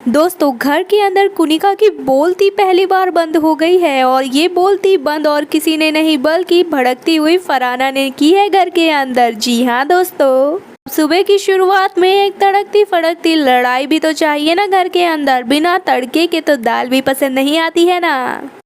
दोस्तों घर के अंदर कुनिका की बोलती पहली बार बंद हो गई है और ये बोलती बंद और किसी ने नहीं बल्कि भड़कती हुई फरहाना ने की है घर के अंदर। जी हाँ दोस्तों, सुबह की शुरुआत में एक तड़कती फड़कती लड़ाई भी तो चाहिए ना घर के अंदर। बिना तड़के के तो दाल भी पसंद नहीं आती है ना।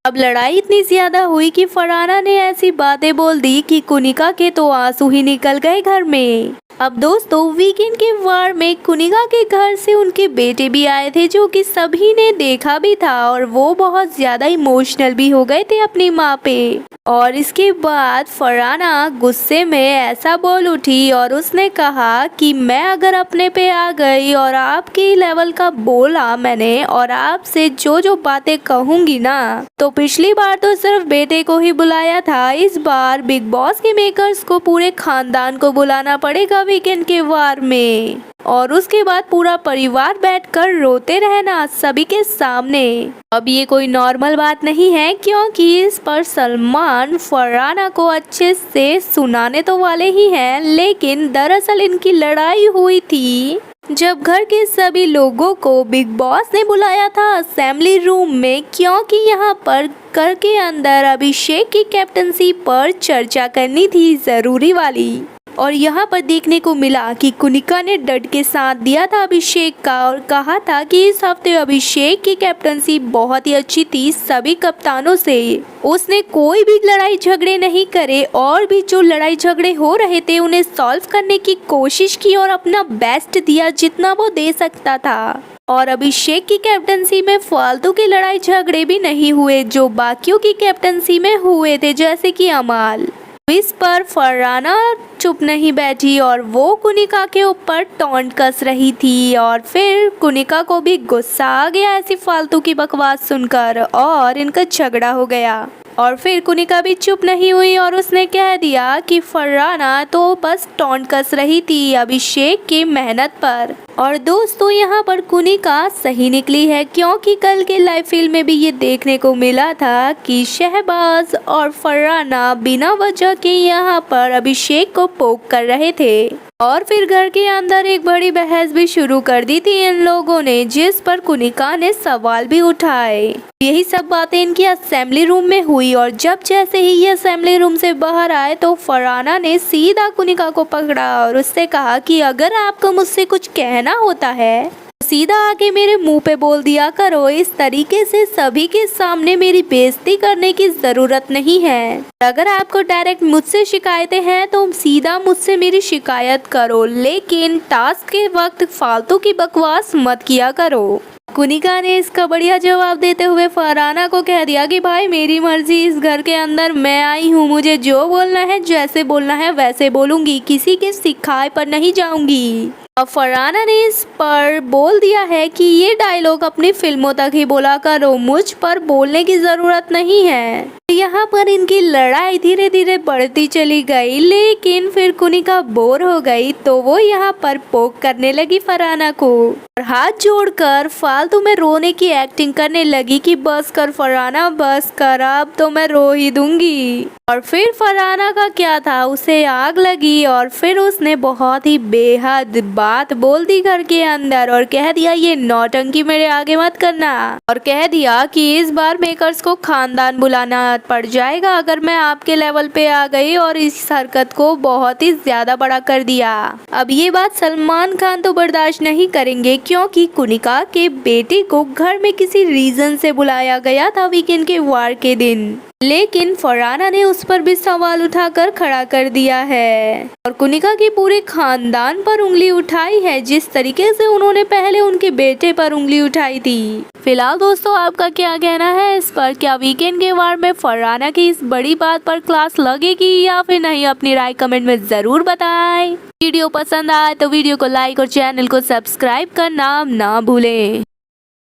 अब लड़ाई इतनी ज्यादा हुई कि फरहाना ने ऐसी बातें बोल दी कि कुनिका के तो आंसू ही निकल गए घर में। अब दोस्तों वीकेंड के वार में कुनिका के घर से उनके बेटे भी आए थे, जो कि सभी ने देखा भी था और वो बहुत ज्यादा इमोशनल भी हो गए थे अपनी माँ पे। और इसके बाद फरहाना गुस्से में ऐसा बोल उठी और उसने कहा कि मैं अगर अपने पे आ गई और आपकी लेवल का बोला मैंने और आपसे जो जो बातें कहूंगी ना, तो पिछली बार तो सिर्फ बेटे को ही बुलाया था, इस बार बिग बॉस के मेकर्स को पूरे खानदान को बुलाना पड़ेगा वीकेंड के वार में। और उसके बाद पूरा परिवार बैठकर रोते रहना सभी के सामने। अब ये कोई नॉर्मल बात नहीं है, क्योंकि इस पर सलमान फरहाना को अच्छे से सुनाने तो वाले ही हैं, लेकिन दरअसल इनकी लड़ाई हुई थी जब घर के सभी लोगों को बिग बॉस ने बुलाया था असेंबली रूम में, क्योंकि यहाँ पर घर के अंदर अभिषेक की कैप्टनसी पर चर्चा करनी थी जरूरी वाली। और यहाँ पर देखने को मिला कि कुनिका ने डट के साथ दिया था अभिषेक का और कहा था कि इस हफ्ते अभिषेक की कैप्टनसी बहुत ही अच्छी थी सभी कप्तानों से। उसने कोई भी लड़ाई झगड़े नहीं करे और भी जो लड़ाई झगड़े हो रहे थे उन्हें सॉल्व करने की कोशिश की और अपना बेस्ट दिया जितना वो दे सकता था। और अभिषेक की कैप्टनसी में फालतू की लड़ाई झगड़े भी नहीं हुए जो बाकियों की कैप्टनसी में हुए थे, जैसे कि अमाल। इस पर फरहाना चुप नहीं बैठी और वो कुनिका के ऊपर टॉन्ट कस रही थी और फिर कुनिका को भी गुस्सा आ गया ऐसी फालतू की बकवास सुनकर और इनका झगड़ा हो गया। और फिर कुनिका भी चुप नहीं हुई और उसने कह दिया कि फरहाना तो बस टॉन्ट कस रही थी अभिषेक की मेहनत पर। और दोस्तों यहाँ पर कुनिका सही निकली है, क्योंकि कल के लाइव फील्ड में भी ये देखने को मिला था कि शहबाज और फरहाना बिना वजह के यहाँ पर अभिषेक को पोक कर रहे थे। और फिर घर के अंदर एक बड़ी बहस भी शुरू कर दी थी इन लोगों ने, जिस पर कुनिका ने सवाल भी उठाए। यही सब बातें इनकी असेंबली रूम में हुई और जब जैसे ही ये असेंबली रूम से बाहर आए तो फरहाना ने सीधा कुनिका को पकड़ा और उससे कहा कि अगर आपको मुझसे कुछ कहना होता है सीधा आके मेरे मुंह पे बोल दिया करो, इस तरीके से सभी के सामने मेरी बेइज्जती करने की जरूरत नहीं है। अगर आपको डायरेक्ट मुझसे शिकायतें हैं तो सीधा मुझसे मेरी शिकायत करो, लेकिन टास्क के वक्त फालतू की बकवास मत किया करो। कुनिका ने इसका बढ़िया जवाब देते हुए फरहाना को कह दिया कि भाई मेरी मर्जी, इस घर के अंदर मैं आई हूँ, मुझे जो बोलना है जैसे बोलना है वैसे बोलूंगी, किसी के सिखाए पर नहीं जाऊंगी। अब फरहाना ने इस पर बोल दिया है कि ये डायलॉग अपनी फिल्मों तक ही बोला करो, मुझ पर बोलने की जरूरत नहीं है। यहाँ पर इनकी लड़ाई धीरे धीरे बढ़ती चली गई, लेकिन फिर कुनिका बोर हो गई तो वो यहाँ पर पोक करने लगी फरहाना को और हाथ जोड़कर फालतू में रोने की एक्टिंग करने लगी कि बस कर फरहाना बस कर, अब तो मैं रो ही दूंगी। और फिर फरहाना का क्या था, उसे आग लगी और फिर उसने बहुत ही बेहद बात बोल दी घर के अंदर और कह दिया ये नौटंकी मेरे आगे मत करना। और कह दिया कि इस बार मेकर्स को खानदान बुलाना पड़ जाएगा अगर मैं आपके लेवल पे आ गई, और इस हरकत को बहुत ही ज्यादा बड़ा कर दिया। अब ये बात सलमान खान तो बर्दाश्त नहीं करेंगे, क्योंकि कुनिका के बेटे को घर में किसी रीजन से बुलाया गया था वीकेंड के वार के दिन, लेकिन फरहाना ने उस पर भी सवाल उठाकर खड़ा कर दिया है और कुनिका की पूरे खानदान पर उंगली उठाई है जिस तरीके से उन्होंने पहले उनके बेटे पर उंगली उठाई थी। फिलहाल दोस्तों आपका क्या कहना है इस पर, क्या वीकेंड के वार में फरहाना की इस बड़ी बात पर क्लास लगेगी या फिर नहीं, अपनी राय कमेंट में जरूर बताएं। वीडियो पसंद आए तो वीडियो को लाइक और चैनल को सब्सक्राइब करना ना भूलें।